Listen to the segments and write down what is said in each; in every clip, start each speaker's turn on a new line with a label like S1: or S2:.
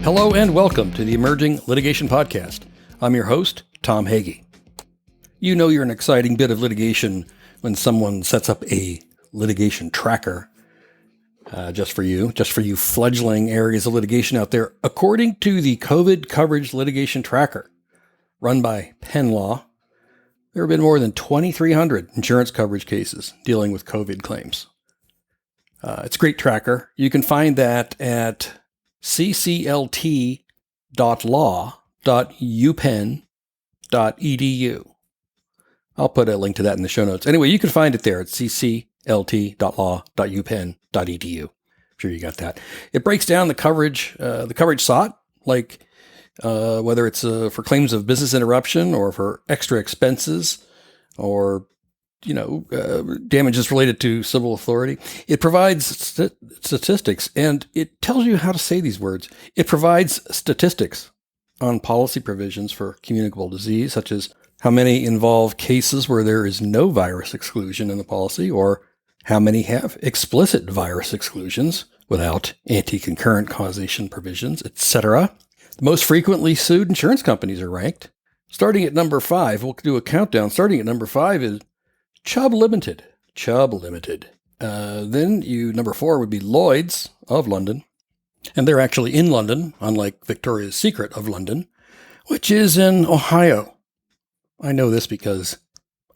S1: Hello and welcome to the Emerging Litigation Podcast. I'm your host, Tom Hagee. You know you're an exciting bit of litigation when someone sets up a litigation tracker just for you fledgling areas of litigation out there. According to the COVID Coverage Litigation Tracker, run by Penn Law, there have been more than 2,300 insurance coverage cases dealing with COVID claims. It's a great tracker. You can find that at cclt.law.upenn.edu. I'll put a link to that in the show notes. Anyway, you can find it there at cclt.law.upenn.edu. I'm sure you got that. It breaks down the coverage sought, like whether it's for claims of business interruption or for extra expenses or damages related to civil authority. It provides statistics, and it tells you how to say these words. It provides statistics on policy provisions for communicable disease, such as how many involve cases where there is no virus exclusion in the policy, or how many have explicit virus exclusions without anti-concurrent causation provisions, etc. The most frequently sued insurance companies are ranked. Starting at number 5, we'll do a countdown. Starting at number 5 is Chubb Limited. Then number 4 would be Lloyd's of London. And they're actually in London, unlike Victoria's Secret of London, which is in Ohio. I know this because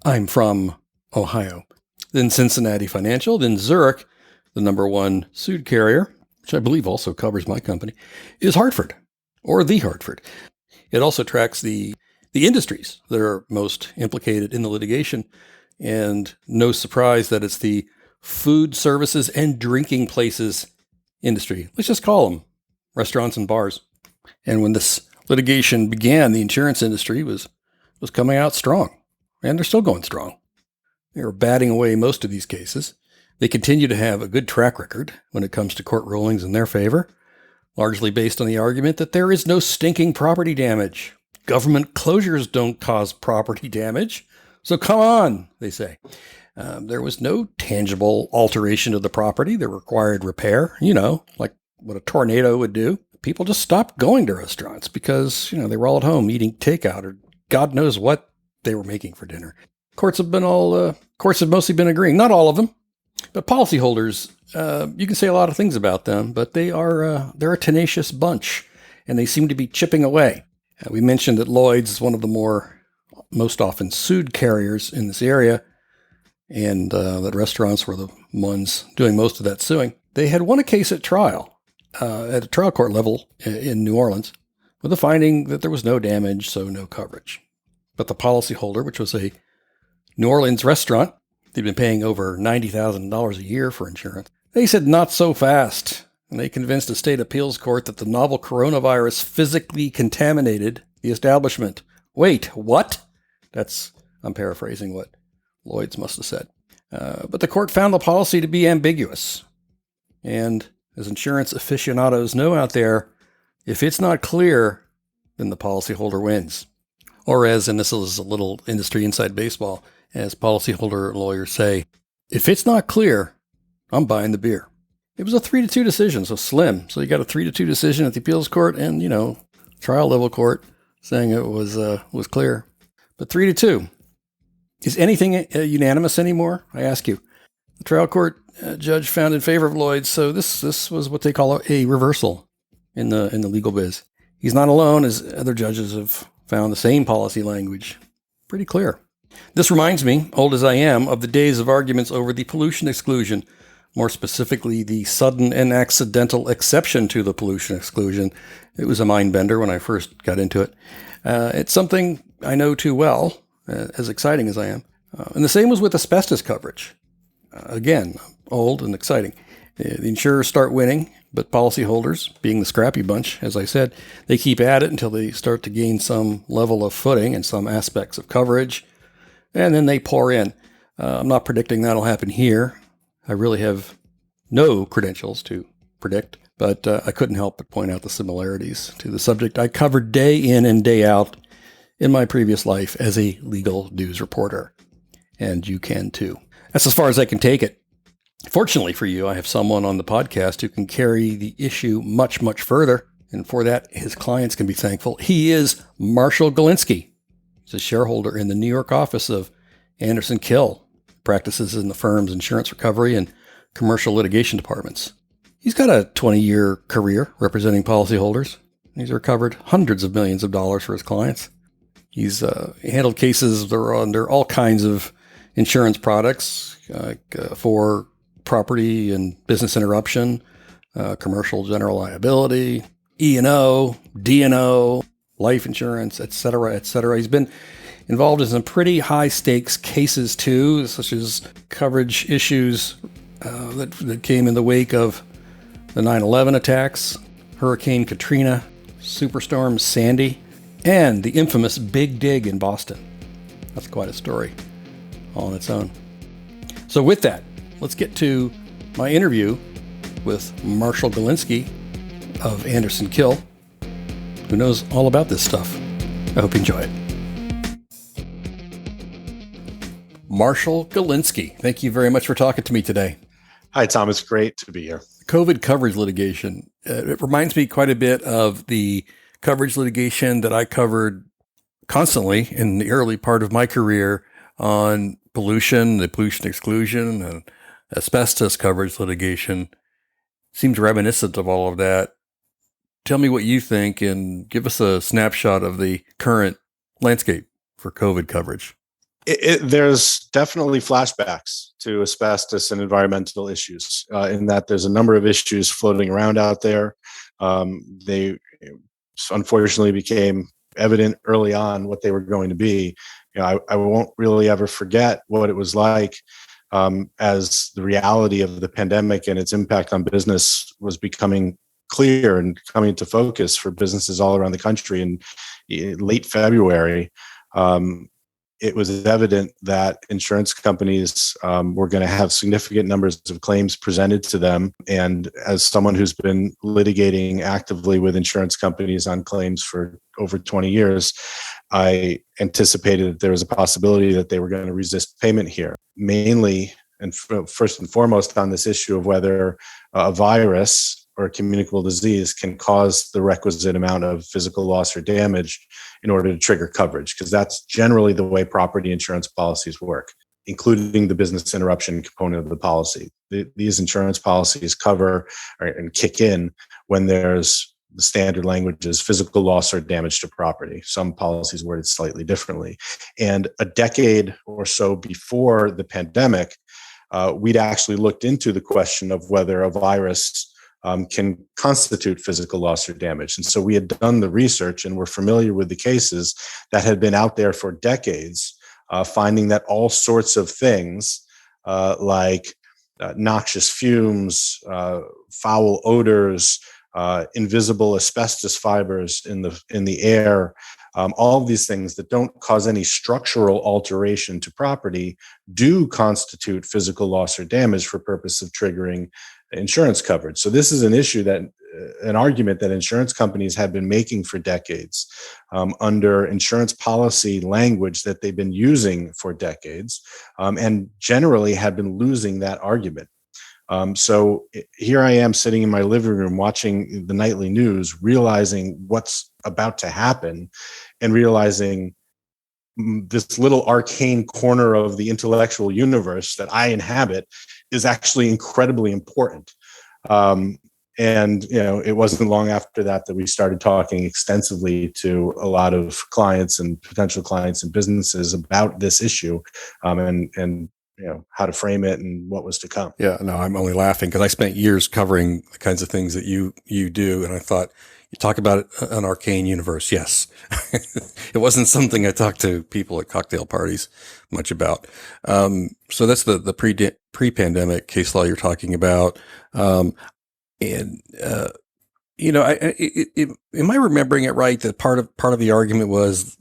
S1: I'm from Ohio. Then Cincinnati Financial. Then Zurich, the number 1 sued carrier, which I believe also covers my company, is Hartford, or the Hartford. It also tracks the industries that are most implicated in the litigation. And no surprise that it's the food services and drinking places industry. Let's just call them restaurants and bars. And when this litigation began, the insurance industry was coming out strong, and they're still going strong. They were batting away most of these cases. They continue to have a good track record when it comes to court rulings in their favor, largely based on the argument that there is no stinking property damage. Government closures don't cause property damage. So come on, they say. There was no tangible alteration of the property that required repair, like what a tornado would do. People just stopped going to restaurants because, they were all at home eating takeout or God knows what they were making for dinner. Courts have mostly been agreeing. Not all of them, but policyholders, you can say a lot of things about them, but they're a tenacious bunch, and they seem to be chipping away. We mentioned that Lloyd's is one of the most often sued carriers in this area, and that restaurants were the ones doing most of that suing. They had won a case at trial, at a trial court level in New Orleans, with a finding that there was no damage, so no coverage. But the policyholder, which was a New Orleans restaurant, they'd been paying over $90,000 a year for insurance. They said not so fast, and they convinced a state appeals court that the novel coronavirus physically contaminated the establishment. Wait, what? I'm paraphrasing what Lloyd's must have said. But the court found the policy to be ambiguous. And as insurance aficionados know out there, if it's not clear, then the policyholder wins. Or and this is a little industry inside baseball, as policyholder lawyers say, if it's not clear, I'm buying the beer. It was a 3-2 decision, so slim. So you got a 3-2 decision at the appeals court and, trial level court saying it was clear. But 3-2. Is anything unanimous anymore? I ask you. The trial court judge found in favor of Lloyd, so this was what they call a reversal in the legal biz. He's not alone, as other judges have found the same policy language pretty clear. This reminds me, old as I am, of the days of arguments over the pollution exclusion, more specifically the sudden and accidental exception to the pollution exclusion. It was a mind bender when I first got into it. It's something I know too well, as exciting as I am. And the same was with asbestos coverage. Again, old and exciting. The insurers start winning, but policyholders, being the scrappy bunch, as I said, they keep at it until they start to gain some level of footing in some aspects of coverage, and then they pour in. I'm not predicting that'll happen here. I really have no credentials to predict, but I couldn't help but point out the similarities to the subject I covered day in and day out in my previous life as a legal news reporter. And you can too. That's as far as I can take it. Fortunately for you, I have someone on the podcast who can carry the issue much, much further And for that, his clients can be thankful. He is Marshall Gilinsky. He's a shareholder in the New York office of Anderson Kill, practices in the firm's insurance recovery and commercial litigation departments. He's got a 20-year career representing policyholders. He's recovered hundreds of millions of dollars for his clients. He's handled cases that are under all kinds of insurance products, for property and business interruption, commercial general liability, E&O, D&O, life insurance, et cetera, et cetera. He's been involved in some pretty high-stakes cases, too, such as coverage issues that came in the wake of the 9/11 attacks, Hurricane Katrina, Superstorm Sandy, and the infamous Big Dig in Boston. That's quite a story all on its own. So with that, let's get to my interview with Marshall Gilinsky of Anderson Kill, who knows all about this stuff. I hope you enjoy it. Marshall Gilinsky, thank you very much for talking to me today.
S2: Hi, Tom. It's great to be here.
S1: COVID coverage litigation. It reminds me quite a bit of the coverage litigation that I covered constantly in the early part of my career on pollution, the pollution exclusion, and asbestos coverage litigation. Seems reminiscent of all of that. Tell me what you think and give us a snapshot of the current landscape for COVID coverage.
S2: There's definitely flashbacks to asbestos and environmental issues in that there's a number of issues floating around out there. They unfortunately became evident early on what they were going to be. I won't really ever forget what it was like as the reality of the pandemic and its impact on business was becoming clear and coming into focus for businesses all around the country. In late February, it was evident that insurance companies were going to have significant numbers of claims presented to them. And as someone who's been litigating actively with insurance companies on claims for over 20 years, I anticipated that there was a possibility that they were going to resist payment here, mainly and first and foremost on this issue of whether a virus or a communicable disease can cause the requisite amount of physical loss or damage in order to trigger coverage, because that's generally the way property insurance policies work, including the business interruption component of the policy. These insurance policies cover and kick in when there's the standard language is physical loss or damage to property. Some policies worded slightly differently. And a decade or so before the pandemic, we'd actually looked into the question of whether a virus can constitute physical loss or damage. And so we had done the research and were familiar with the cases that had been out there for decades, finding that all sorts of things like noxious fumes, foul odors, invisible asbestos fibers in the air, all of these things that don't cause any structural alteration to property do constitute physical loss or damage for purpose of triggering insurance coverage. So this is an issue that an argument that insurance companies have been making for decades under insurance policy language that they've been using for decades, and generally have been losing that argument. So here I am sitting in my living room watching the nightly news, realizing what's about to happen and realizing this little arcane corner of the intellectual universe that I inhabit is actually incredibly important. And it wasn't long after that we started talking extensively to a lot of clients and potential clients and businesses about this issue, and how to frame it and what was to come.
S1: Yeah, no, I'm only laughing because I spent years covering the kinds of things that you do, and I thought, you talk about an arcane universe. Yes. It wasn't something I talked to people at cocktail parties much about. So that's the pre-pandemic case law you're talking about. Am I remembering it right that part of the argument was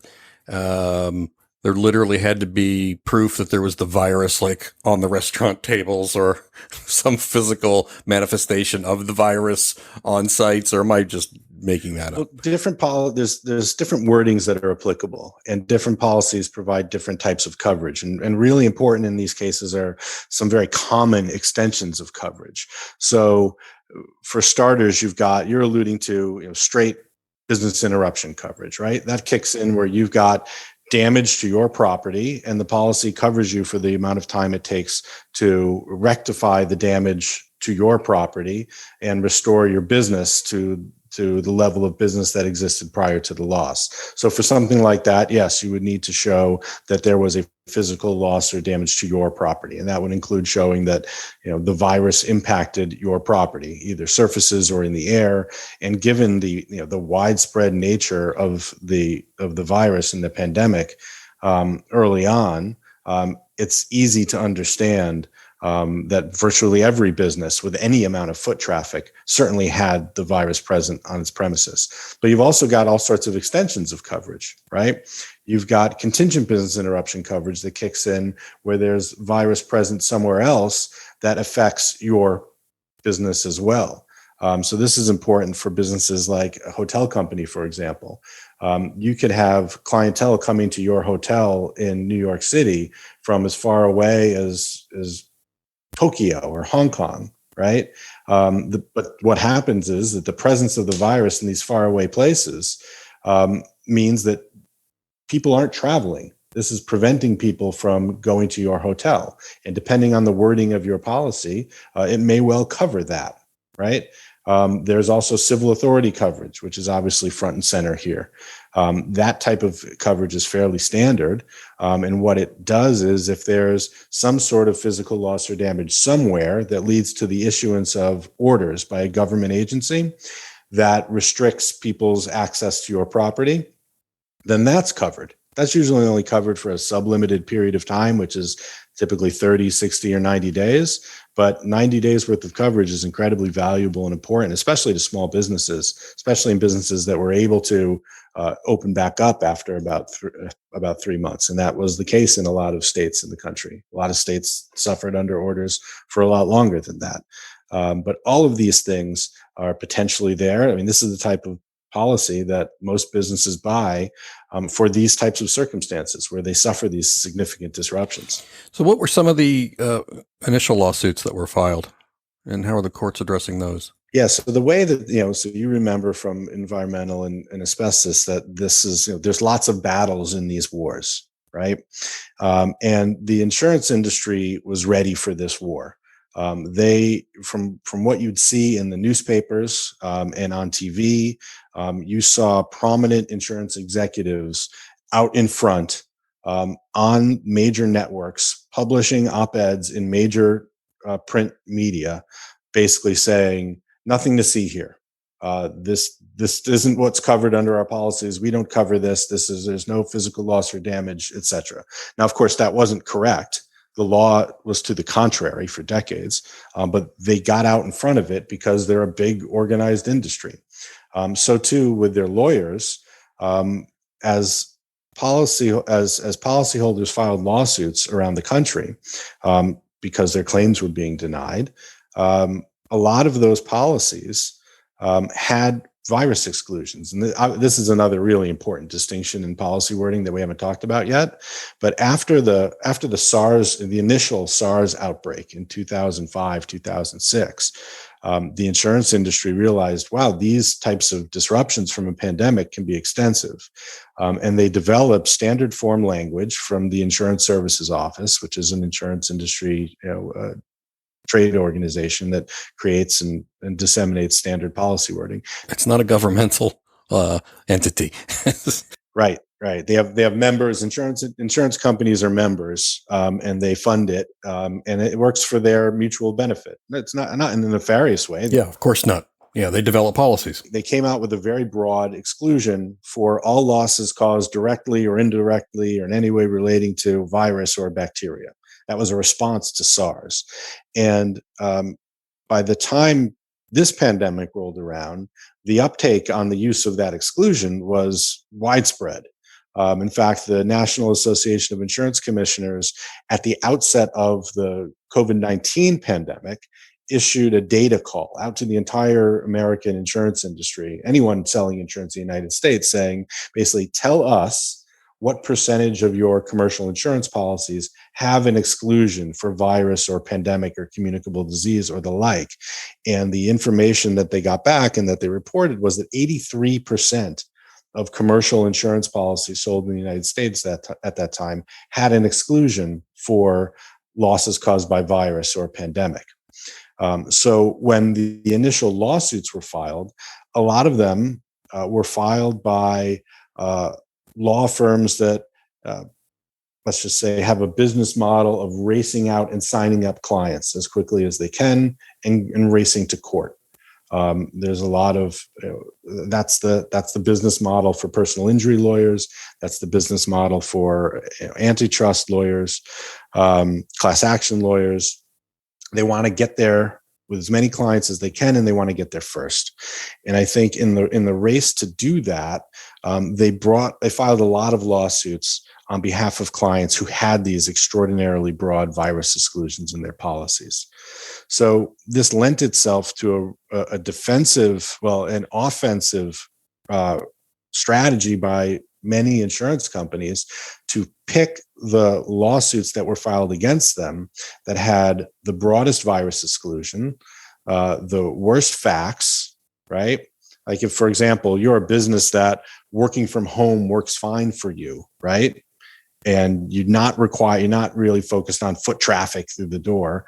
S1: there literally had to be proof that there was the virus, like on the restaurant tables, or some physical manifestation of the virus on sites, or am I just making that up?
S2: Well, there's different wordings that are applicable, and different policies provide different types of coverage. And really important in these cases are some very common extensions of coverage. So for starters, you're alluding to straight business interruption coverage, right? That kicks in where you've got damage to your property, and the policy covers you for the amount of time it takes to rectify the damage to your property and restore your business to the level of business that existed prior to the loss. So for something like that, yes, you would need to show that there was a physical loss or damage to your property. And that would include showing that the virus impacted your property, either surfaces or in the air. And given the widespread nature of the virus and the pandemic early on, it's easy to understand that virtually every business with any amount of foot traffic certainly had the virus present on its premises. But you've also got all sorts of extensions of coverage, right? You've got contingent business interruption coverage that kicks in where there's virus present somewhere else that affects your business as well. So this is important for businesses like a hotel company, for example. You could have clientele coming to your hotel in New York City from as far away as Tokyo or Hong Kong, right? But what happens is that the presence of the virus in these faraway places means that people aren't traveling. This is preventing people from going to your hotel. And depending on the wording of your policy, it may well cover that, right? There's also civil authority coverage, which is obviously front and center here. That type of coverage is fairly standard. And what it does is if there's some sort of physical loss or damage somewhere that leads to the issuance of orders by a government agency that restricts people's access to your property, then that's covered. That's usually only covered for a sublimited period of time, which is typically 30, 60, or 90 days. But 90 days worth of coverage is incredibly valuable and important, especially to small businesses, especially in businesses that were able to open back up after about 3 months. And that was the case in a lot of states in the country. A lot of states suffered under orders for a lot longer than that. But all of these things are potentially there. I mean, this is the type of policy that most businesses buy for these types of circumstances where they suffer these significant disruptions.
S1: So what were some of the initial lawsuits that were filed, and how are the courts addressing those?
S2: Yeah, so the way that, so you remember from environmental and asbestos that this is, there's lots of battles in these wars, right? And the insurance industry was ready for this war. They, from what you'd see in the newspapers and on TV, you saw prominent insurance executives out in front on major networks, publishing op-eds in major print media, basically saying, nothing to see here. This isn't what's covered under our policies. We don't cover this. There's no physical loss or damage, etc. Now, of course, that wasn't correct. The law was to the contrary for decades, but they got out in front of it because they're a big organized industry. So too with their lawyers, as policyholders filed lawsuits around the country because their claims were being denied. A lot of those policies had virus exclusions. And this is another really important distinction in policy wording that we haven't talked about yet. But after the SARS, the initial SARS outbreak in 2005, 2006, the insurance industry realized, wow, these types of disruptions from a pandemic can be extensive. And they developed standard form language from the Insurance Services Office, which is an insurance industry trade organization that creates and disseminates standard policy wording.
S1: It's not a governmental entity.
S2: Right. They have members. Insurance companies are members, and they fund it, and it works for their mutual benefit. It's not in a nefarious way.
S1: Yeah, of course not. Yeah, they develop policies.
S2: They came out with a very broad exclusion for all losses caused directly or indirectly or in any way relating to virus or bacteria. That was a response to SARS. And by the time this pandemic rolled around, the uptake on the use of that exclusion was widespread. In fact, the National Association of Insurance Commissioners, at the outset of the COVID-19 pandemic, issued a data call out to the entire American insurance industry, anyone selling insurance in the United States, saying, basically, tell us what percentage of your commercial insurance policies have an exclusion for virus or pandemic or communicable disease or the like. And the information that they got back and that they reported was that 83% of commercial insurance policies sold in the United States at that time had an exclusion for losses caused by virus or pandemic. So when the initial lawsuits were filed, a lot of them were filed by law firms that, let's just say, have a business model of racing out and signing up clients as quickly as they can and racing to court. There's a lot of that's the business model for personal injury lawyers. That's the business model for antitrust lawyers, class action lawyers. They want to get there with as many clients as they can, and they want to get there first. And I think in the race to do that, they filed a lot of lawsuits on behalf of clients who had these extraordinarily broad virus exclusions in their policies. So this lent itself to a defensive, an offensive strategy by many insurance companies to pick the lawsuits that were filed against them that had the broadest virus exclusion, the worst facts, right? Like if, for example, you're a business that working from home works fine for you, right? And you're not really focused on foot traffic through the door.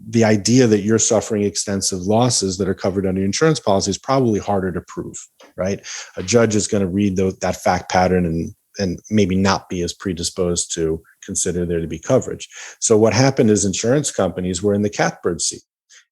S2: The idea that you're suffering extensive losses that are covered under insurance policy is probably harder to prove, right? A judge is going to read that fact pattern and maybe not be as predisposed to consider there to be coverage. So what happened is insurance companies were in the catbird seat,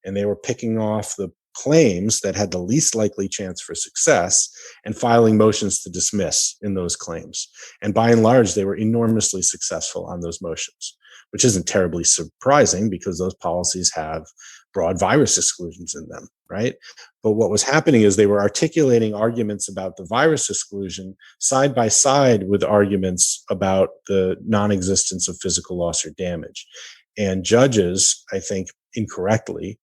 S2: and they were picking off the claims that had the least likely chance for success and filing motions to dismiss in those claims. And by and large, they were enormously successful on those motions, which isn't terribly surprising because those policies have broad virus exclusions in them, right? But what was happening is they were articulating arguments about the virus exclusion side by side with arguments about the non-existence of physical loss or damage. And judges, I think incorrectly,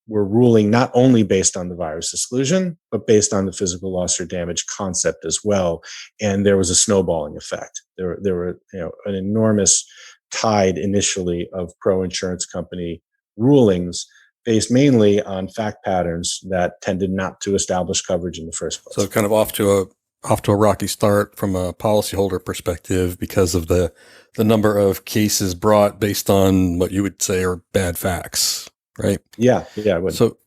S2: were ruling not only based on the virus exclusion, but based on the physical loss or damage concept as well. And there was a snowballing effect. There were an enormous tide initially of pro-insurance company rulings based mainly on fact patterns that tended not to establish coverage in the first place.
S1: So kind of off to a rocky start from a policyholder perspective because of the number of cases brought based on what you would say are bad facts, right?
S2: Yeah.
S1: So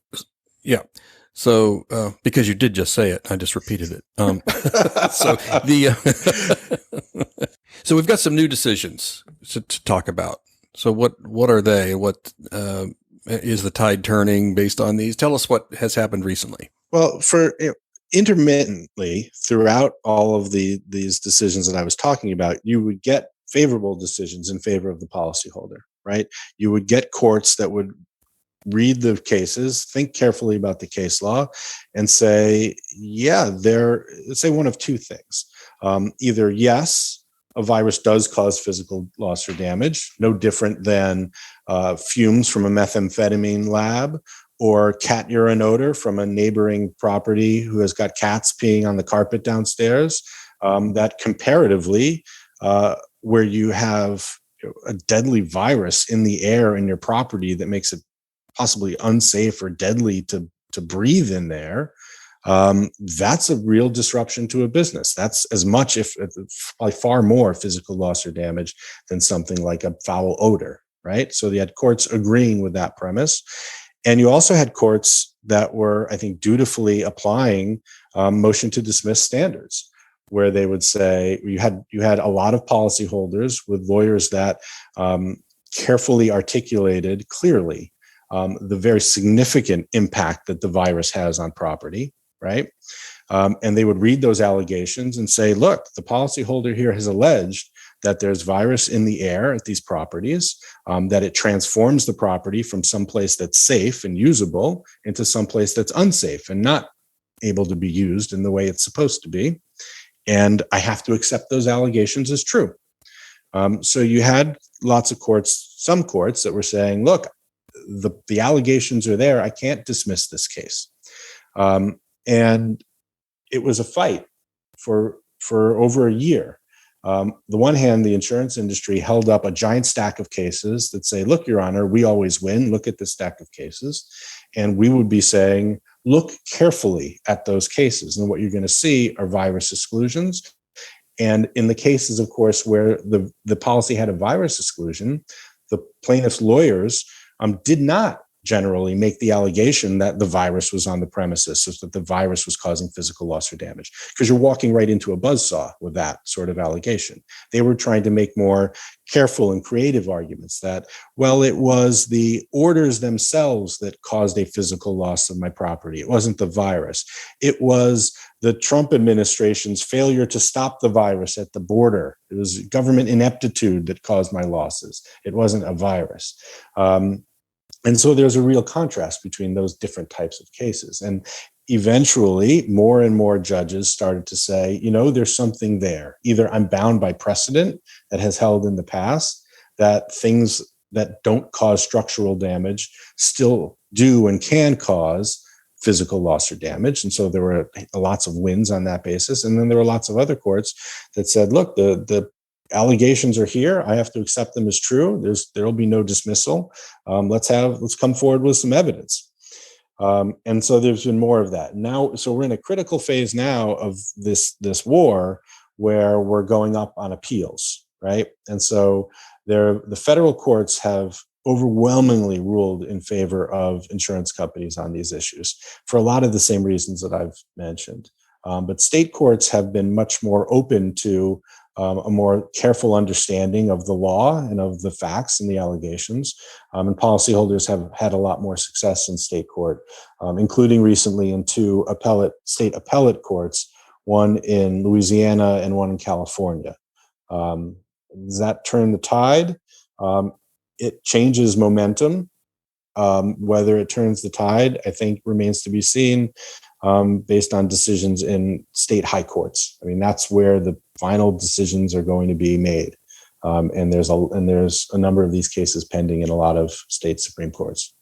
S1: because you did just say it, I just repeated it. So we've got some new decisions to talk about. So what are they? What is the tide turning based on these? Tell us what has happened recently.
S2: Well, intermittently throughout all of these decisions that I was talking about, you would get favorable decisions in favor of the policyholder, right? You would get courts that would read the cases, think carefully about the case law, and say, let's say one of two things. Either yes, a virus does cause physical loss or damage, no different than fumes from a methamphetamine lab or cat urine odor from a neighboring property who has got cats peeing on the carpet downstairs, that comparatively, where you have a deadly virus in the air in your property that makes it possibly unsafe or deadly to breathe in there, that's a real disruption to a business. That's as much, if by far more, physical loss or damage than something like a foul odor, right? So you had courts agreeing with that premise. And you also had courts that were, I think, dutifully applying motion to dismiss standards, where they would say you had a lot of policyholders with lawyers that carefully articulated clearly the very significant impact that the virus has on property, right? And they would read those allegations and say, look, the policyholder here has alleged that there's virus in the air at these properties, that it transforms the property from someplace that's safe and usable into someplace that's unsafe and not able to be used in the way it's supposed to be. And I have to accept those allegations as true. So you had lots of courts, some courts that were saying, look, the allegations are there. I can't dismiss this case. And it was a fight for for over a year. The one hand, the insurance industry held up a giant stack of cases that say, look, Your Honor, we always win. Look at this stack of cases. And we would be saying, look carefully at those cases. And what you're going to see are virus exclusions. And in the cases, of course, where the policy had a virus exclusion, the plaintiff's lawyers did not generally make the allegation that the virus was on the premises, so that the virus was causing physical loss or damage, because you're walking right into a buzzsaw with that sort of allegation. They were trying to make more careful and creative arguments that, well, it was the orders themselves that caused a physical loss of my property. It wasn't the virus. It was the Trump administration's failure to stop the virus at the border. It was government ineptitude that caused my losses. It wasn't a virus. And so there's a real contrast between those different types of cases. And eventually, more and more judges started to say, there's something there. Either I'm bound by precedent that has held in the past, that things that don't cause structural damage still do and can cause physical loss or damage. And so there were lots of wins on that basis. And then there were lots of other courts that said, look, the allegations are here. I have to accept them as true. There'll be no dismissal. Let's come forward with some evidence. And so there's been more of that now. So we're in a critical phase now of this war where we're going up on appeals, right? And so the federal courts have overwhelmingly ruled in favor of insurance companies on these issues for a lot of the same reasons that I've mentioned. But state courts have been much more open to a more careful understanding of the law and of the facts and the allegations. And policyholders have had a lot more success in state court, including recently in two state appellate courts, one in Louisiana and one in California. Does that turn the tide? It changes momentum. Whether it turns the tide, I think, remains to be seen based on decisions in state high courts. I mean, that's where the final decisions are going to be made. And there's a number of these cases pending in a lot of state Supreme Courts.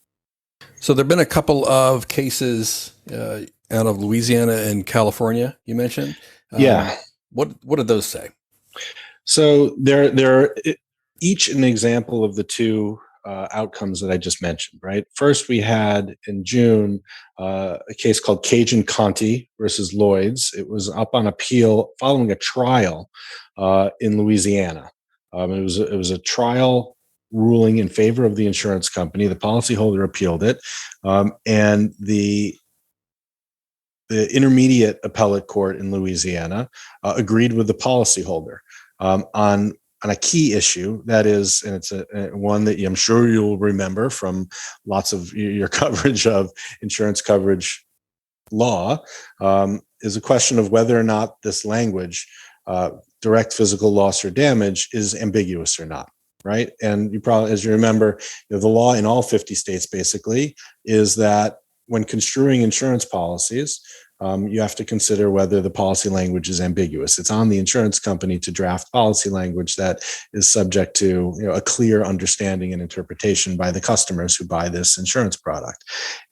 S1: So there've been a couple of cases out of Louisiana and California, you mentioned.
S2: Yeah.
S1: What did those say?
S2: So they're each an example of the two outcomes that I just mentioned, right? First, we had in June a case called Cajun Conti versus Lloyd's. It was up on appeal following a trial in Louisiana. It was a trial ruling in favor of the insurance company. The policyholder appealed it, and the intermediate appellate court in Louisiana agreed with the policyholder on a key issue that is, and it's one that I'm sure you'll remember from lots of your coverage of insurance coverage law, is a question of whether or not this language, direct physical loss or damage, is ambiguous or not, right? And you probably, as you remember, the law in all 50 states basically is that when construing insurance policies, you have to consider whether the policy language is ambiguous. It's on the insurance company to draft policy language that is subject to a clear understanding and interpretation by the customers who buy this insurance product.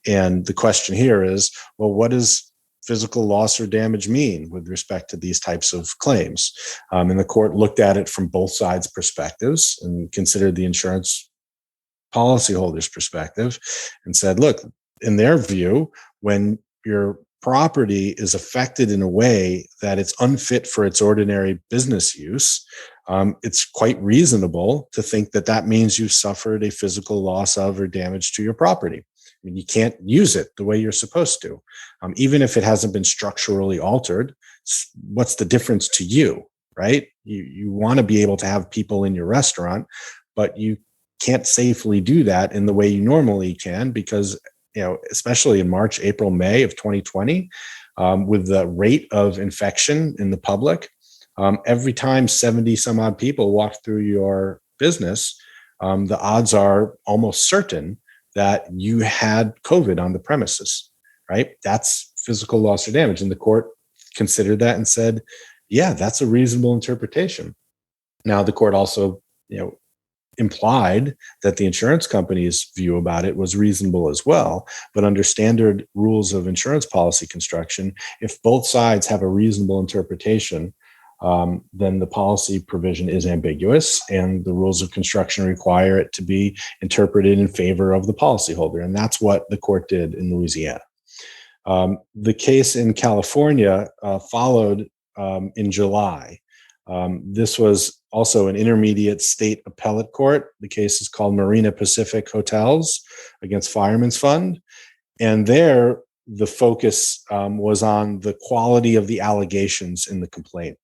S2: And the question here is, well, what does physical loss or damage mean with respect to these types of claims? And the court looked at it from both sides' perspectives and considered the insurance policyholder's perspective and said, look, in their view, when your property is affected in a way that it's unfit for its ordinary business use, it's quite reasonable to think that that means you've suffered a physical loss of or damage to your property. I mean, you can't use it the way you're supposed to. Even if it hasn't been structurally altered, what's the difference to you, right? You want to be able to have people in your restaurant, but you can't safely do that in the way you normally can because especially in March, April, May of 2020, with the rate of infection in the public, every time 70 some odd people walk through your business, the odds are almost certain that you had COVID on the premises, right? That's physical loss or damage. And the court considered that and said, yeah, that's a reasonable interpretation. Now, the court also, implied that the insurance company's view about it was reasonable as well. But under standard rules of insurance policy construction, if both sides have a reasonable interpretation then the policy provision is ambiguous, and the rules of construction require it to be interpreted in favor of the policyholder. And that's what the court did in Louisiana. The case in California followed in July. This was also an intermediate state appellate court. The case is called Marina Pacific Hotels against Fireman's Fund. And there, the focus was on the quality of the allegations in the complaint.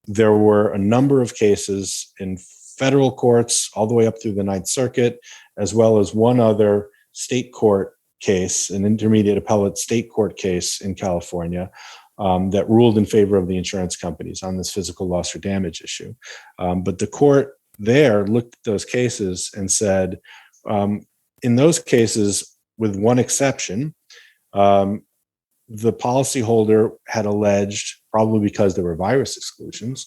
S2: There were a number of cases in federal courts all the way up through the Ninth Circuit, as well as one other state court case, an intermediate appellate state court case in California, that ruled in favor of the insurance companies on this physical loss or damage issue. But the court there looked at those cases and said, in those cases, with one exception, the policyholder had alleged, probably because there were virus exclusions,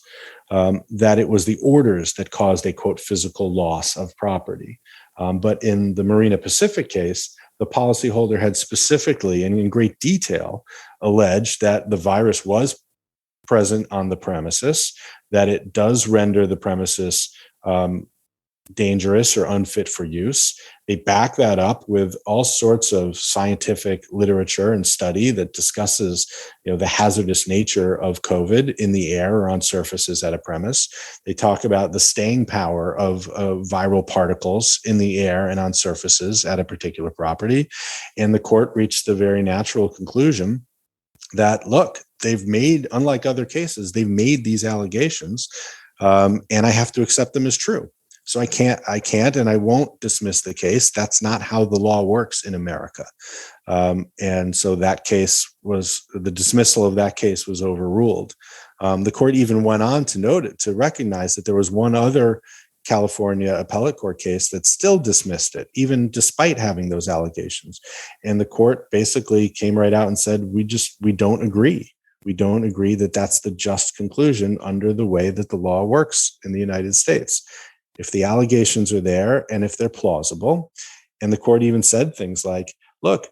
S2: that it was the orders that caused a, quote, physical loss of property. But in the Marina Pacific case, the policyholder had specifically and in great detail alleged that the virus was present on the premises, that it does render the premises dangerous or unfit for use. They back that up with all sorts of scientific literature and study that discusses, the hazardous nature of COVID in the air or on surfaces at a premise. They talk about the staying power of viral particles in the air and on surfaces at a particular property. And the court reached the very natural conclusion that, look, they've made, unlike other cases, they've made these allegations, and I have to accept them as true. So I can't, and I won't dismiss the case. That's not how the law works in America. And so that case the dismissal of that case was overruled. The court even went on to recognize that there was one other California appellate court case that still dismissed it, even despite having those allegations. And the court basically came right out and said, we don't agree. We don't agree that that's the just conclusion under the way that the law works in the United States. If the allegations are there and if they're plausible, and the court even said things like, look,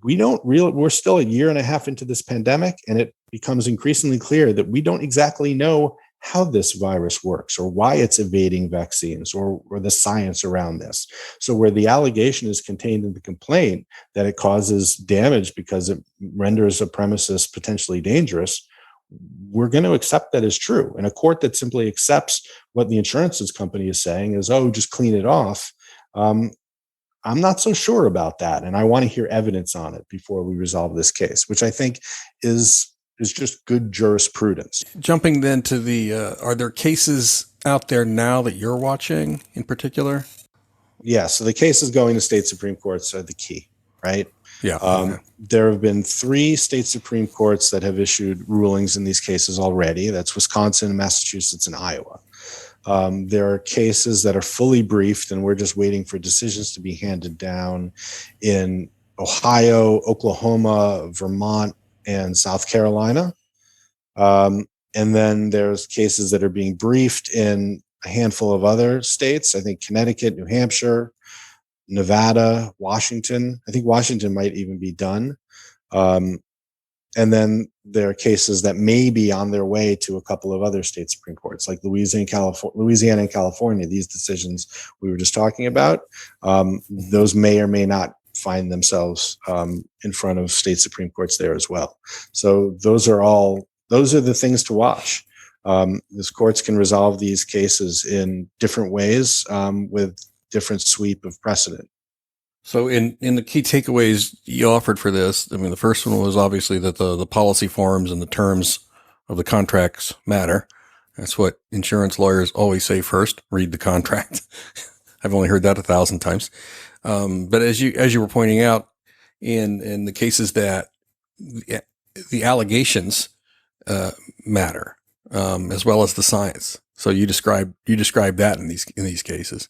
S2: we're still a year and a half into this pandemic, and it becomes increasingly clear that we don't exactly know how this virus works or why it's evading vaccines or the science around this. So where the allegation is contained in the complaint that it causes damage because it renders a premises potentially dangerous, we're going to accept that as true. And a court that simply accepts what the insurance company is saying is, oh, just clean it off. I'm not so sure about that. And I want to hear evidence on it before we resolve this case, which I think is just good jurisprudence.
S1: Jumping then to are there cases out there now that you're watching in particular?
S2: Yeah. So the cases going to state Supreme Courts are the key, right?
S1: Yeah.
S2: There have been 3 state Supreme Courts that have issued rulings in these cases already. That's Wisconsin, Massachusetts, and Iowa. There are cases that are fully briefed, and we're just waiting for decisions to be handed down in Ohio, Oklahoma, Vermont, and South Carolina. And then there's cases that are being briefed in a handful of other states. I think Connecticut, New Hampshire, Nevada, Washington. I think Washington might even be done. And then there are cases that may be on their way to a couple of other state Supreme Courts, like Louisiana and California. These decisions we were just talking about, those may or may not find themselves in front of state Supreme Courts there as well. So those are the things to watch. These courts can resolve these cases in different ways with different sweep of precedent.
S1: So in the key takeaways you offered for this, I mean, the first one was obviously that the policy forms and the terms of the contracts matter. That's what insurance lawyers always say first, read the contract. I've only heard that 1,000 times. But as you were pointing out, in the cases that the allegations matter, as well as the science. So you describe that in these cases.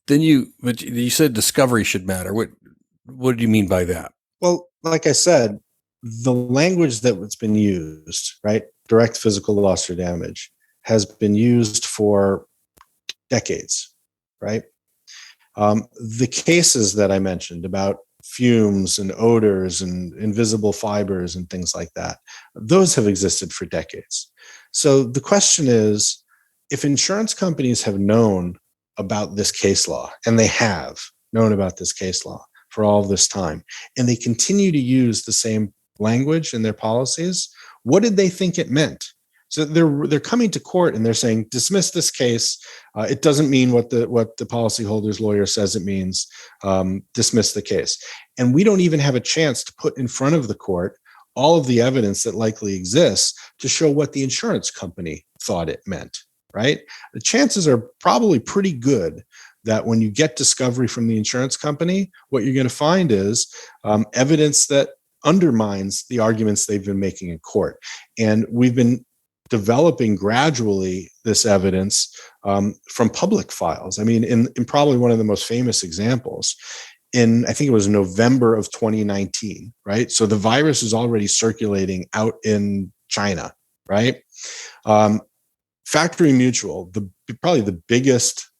S1: Then you said discovery should matter. What do you mean by that?
S2: Well, like I said, the language that's been used, right, direct physical loss or damage, has been used for decades, right? The cases that I mentioned about fumes and odors and invisible fibers and things like that. Those have existed for decades. So the question is, if insurance companies have known about this case law, and they have known about this case law for all this time, and they continue to use the same language in their policies, what did they think it meant? So they're coming to court and they're saying, dismiss this case. It doesn't mean what the policyholder's lawyer says it means. Dismiss the case. And we don't even have a chance to put in front of the court all of the evidence that likely exists to show what the insurance company thought it meant, right? The chances are probably pretty good that when you get discovery from the insurance company, what you're going to find is evidence that undermines the arguments they've been making in court. And we've been developing gradually this evidence from public files. I mean, in probably one of the most famous examples, I think it was November of 2019, right? So the virus is already circulating out in China, right? Factory Mutual, probably the biggest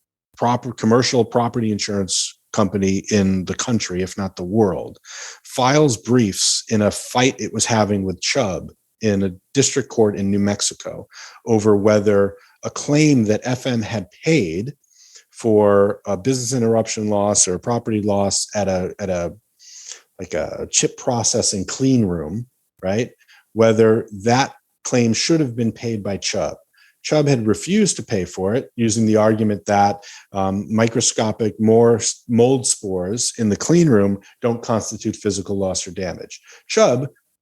S2: commercial property insurance company in the country, if not the world, files briefs in a fight it was having with Chubb in a district court in New Mexico over whether a claim that FM had paid for a business interruption loss or property loss at a chip processing clean room, right? Whether that claim should have been paid by Chubb. Chubb had refused to pay for it, using the argument that microscopic mold spores in the clean room don't constitute physical loss or damage.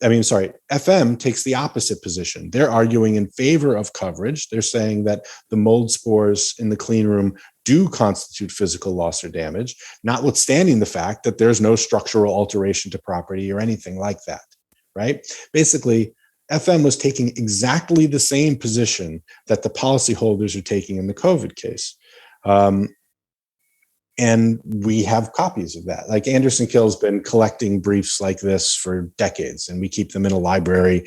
S2: FM takes the opposite position. They're arguing in favor of coverage. They're saying that the mold spores in the clean room do constitute physical loss or damage, notwithstanding the fact that there's no structural alteration to property or anything like that, right? Basically, FM was taking exactly the same position that the policyholders are taking in the COVID case. And we have copies of that. Like Anderson Kill's been collecting briefs like this for decades, and we keep them in a library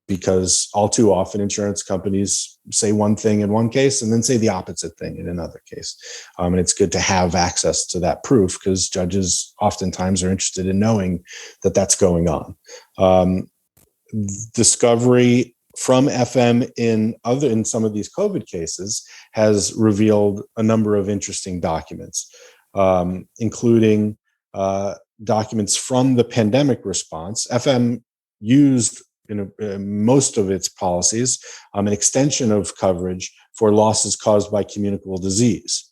S2: because all too often insurance companies say one thing in one case and then say the opposite thing in another case. And it's good to have access to that proof because judges oftentimes are interested in knowing that that's going on. Discovery from FM in some of these COVID cases has revealed a number of interesting documents, including documents from the pandemic response. FM used in most of its policies an extension of coverage for losses caused by communicable disease.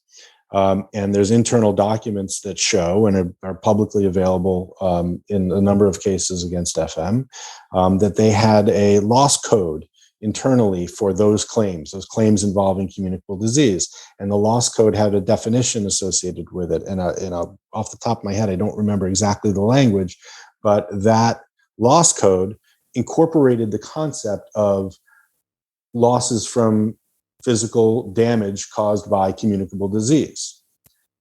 S2: And there's internal documents that show and are publicly available in a number of cases against FM that they had a loss code internally for those claims involving communicable disease. And the loss code had a definition associated with it. And off the top of my head, I don't remember exactly the language, but that loss code incorporated the concept of losses from physical damage caused by communicable disease.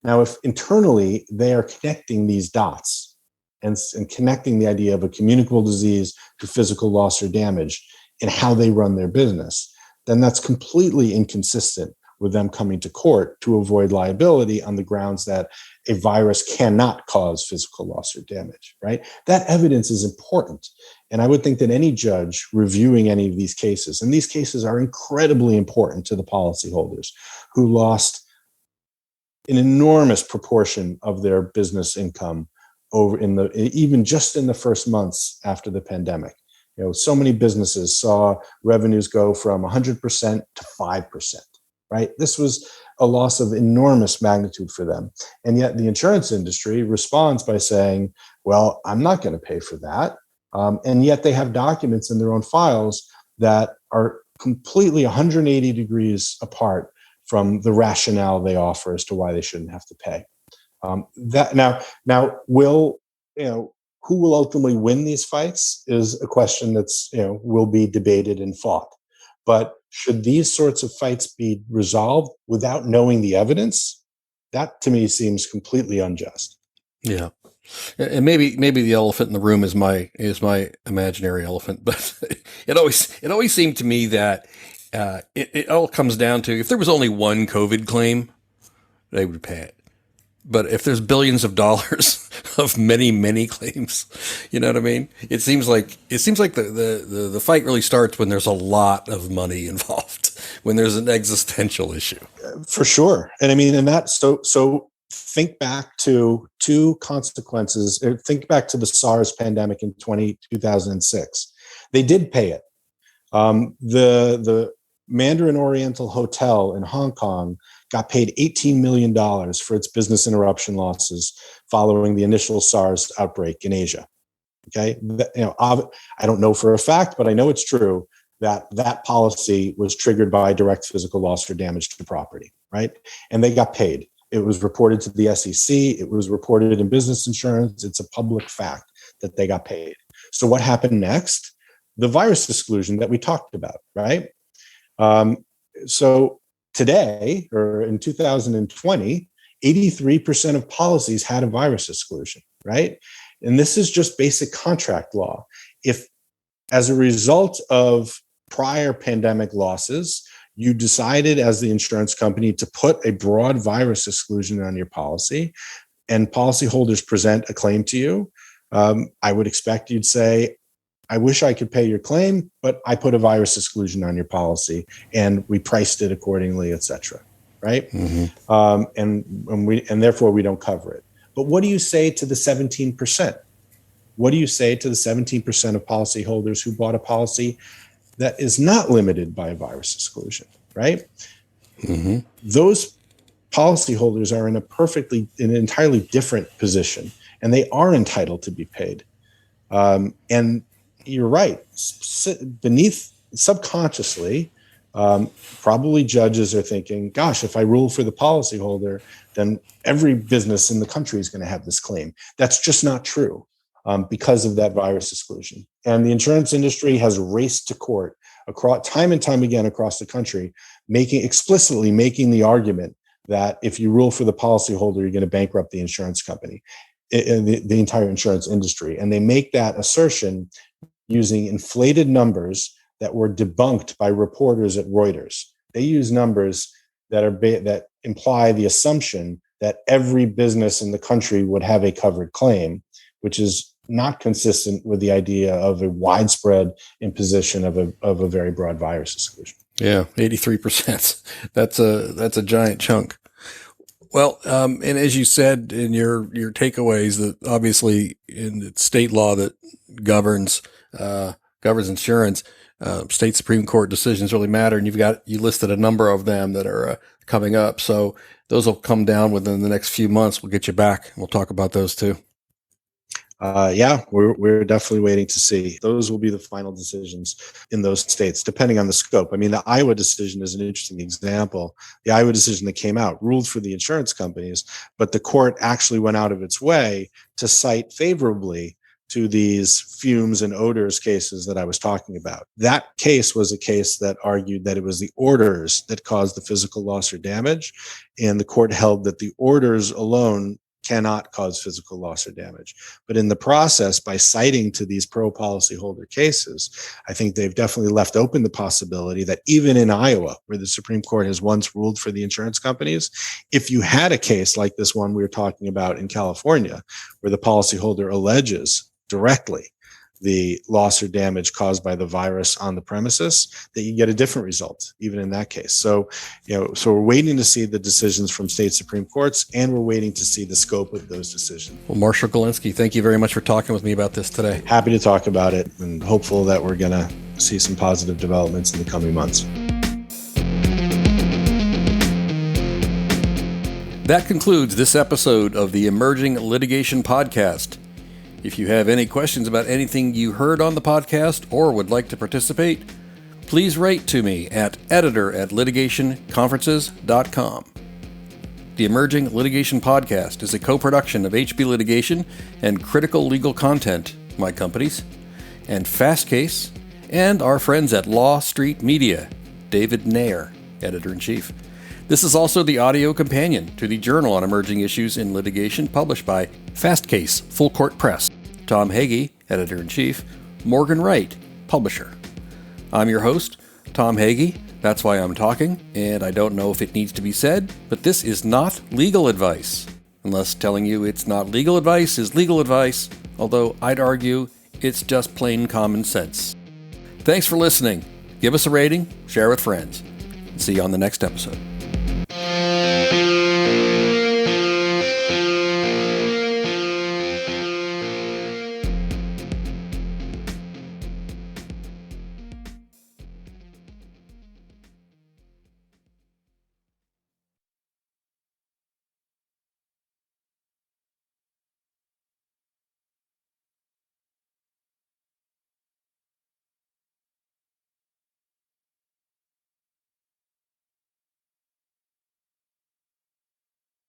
S2: Now, if internally they are connecting these dots and connecting the idea of a communicable disease to physical loss or damage in how they run their business, then that's completely inconsistent with them coming to court to avoid liability on the grounds that a virus cannot cause physical loss or damage, right? That evidence is important. And I would think that any judge reviewing any of these cases, and these cases are incredibly important to the policyholders who lost an enormous proportion of their business income even just in the first months after the pandemic. So many businesses saw revenues go from 100% to 5%, right? This was a loss of enormous magnitude for them. And yet the insurance industry responds by saying, well, I'm not going to pay for that. And yet they have documents in their own files that are completely 180 degrees apart from the rationale they offer as to why they shouldn't have to pay. Who will ultimately win these fights is a question that's will be debated and fought. But should these sorts of fights be resolved without knowing the evidence? That to me seems completely unjust. Yeah.
S1: And maybe the elephant in the room is my imaginary elephant, but it always seemed to me that it all comes down to if there was only one COVID claim, they would pay it. But if there's billions of dollars of many, many claims. You know what I mean? It seems like the fight really starts when there's a lot of money involved, when there's an existential issue.
S2: For sure. And I mean, and that, so think back to two consequences. Think back to the SARS pandemic in 2006. They did pay it. The Mandarin Oriental Hotel in Hong Kong got paid $18 million for its business interruption losses following the initial SARS outbreak in Asia. Okay, I don't know for a fact, but I know it's true that policy was triggered by direct physical loss or damage to property, right? And they got paid. It was reported to the SEC. It was reported in Business Insurance. It's a public fact that they got paid. So what happened next? The virus exclusion that we talked about, right? So today, or in 2020, 83% of policies had a virus exclusion, right? And this is just basic contract law. If, as a result of prior pandemic losses, you decided as the insurance company to put a broad virus exclusion on your policy, and policyholders present a claim to you, I would expect you'd say, I wish I could pay your claim, but I put a virus exclusion on your policy and we priced it accordingly, et cetera, right? Mm-hmm. And therefore we don't cover it. But what do you say to the 17%? What do you say to the 17% of policyholders who bought a policy that is not limited by a virus exclusion, right? Mm-hmm. Those policyholders are in an entirely different position, and they are entitled to be paid. And you're right. Beneath, subconsciously, probably judges are thinking, gosh, if I rule for the policyholder, then every business in the country is going to have this claim. That's just not true because of that virus exclusion. And the insurance industry has raced to court time and time again across the country, explicitly making the argument that if you rule for the policyholder, you're going to bankrupt the insurance company, the entire insurance industry. And they make that assertion using inflated numbers that were debunked by reporters at Reuters. They use numbers that imply the assumption that every business in the country would have a covered claim, which is not consistent with the idea of a widespread imposition of a very broad virus exclusion.
S1: Yeah, 83%. That's a giant chunk. Well, and as you said in your takeaways, that obviously in state law that governs insurance, state Supreme Court decisions really matter, and you listed a number of them that are coming up. So those will come down within the next few months. We'll get you back. We'll talk about those too.
S2: Yeah, we're definitely waiting to see. Those will be the final decisions in those states, depending on the scope. I mean, the Iowa decision is an interesting example. The Iowa decision that came out ruled for the insurance companies, but the court actually went out of its way to cite favorably to these fumes and odors cases that I was talking about. That case was a case that argued that it was the orders that caused the physical loss or damage, and the court held that the orders alone cannot cause physical loss or damage. But in the process, by citing to these pro-policyholder cases, I think they've definitely left open the possibility that even in Iowa, where the Supreme Court has once ruled for the insurance companies, if you had a case like this one we were talking about in California, where the policyholder alleges directly the loss or damage caused by the virus on the premises, that you get a different result, even in that case. So we're waiting to see the decisions from state Supreme Courts, and we're waiting to see the scope of those decisions.
S1: Well, Marshall Gilinsky, thank you very much for talking with me about this today.
S2: Happy to talk about it, and hopeful that we're going to see some positive developments in the coming months.
S1: That concludes this episode of the Emerging Litigation Podcast. If you have any questions about anything you heard on the podcast or would like to participate, please write to me at editor@litigationconferences.com. The Emerging Litigation Podcast is a co-production of HB Litigation and Critical Legal Content, my companies, and Fast Case, and our friends at Law Street Media, David Nair, Editor-in-Chief. This is also the audio companion to the Journal on Emerging Issues in Litigation, published by Fast Case, Full Court Press. Tom Hagee, Editor-in-Chief, Morgan Wright, Publisher. I'm your host, Tom Hagee. That's why I'm talking, and I don't know if it needs to be said, but this is not legal advice. unless telling you it's not legal advice is legal advice, although I'd argue it's just plain common sense. Thanks for listening. Give us a rating, share with friends. See you on the next episode.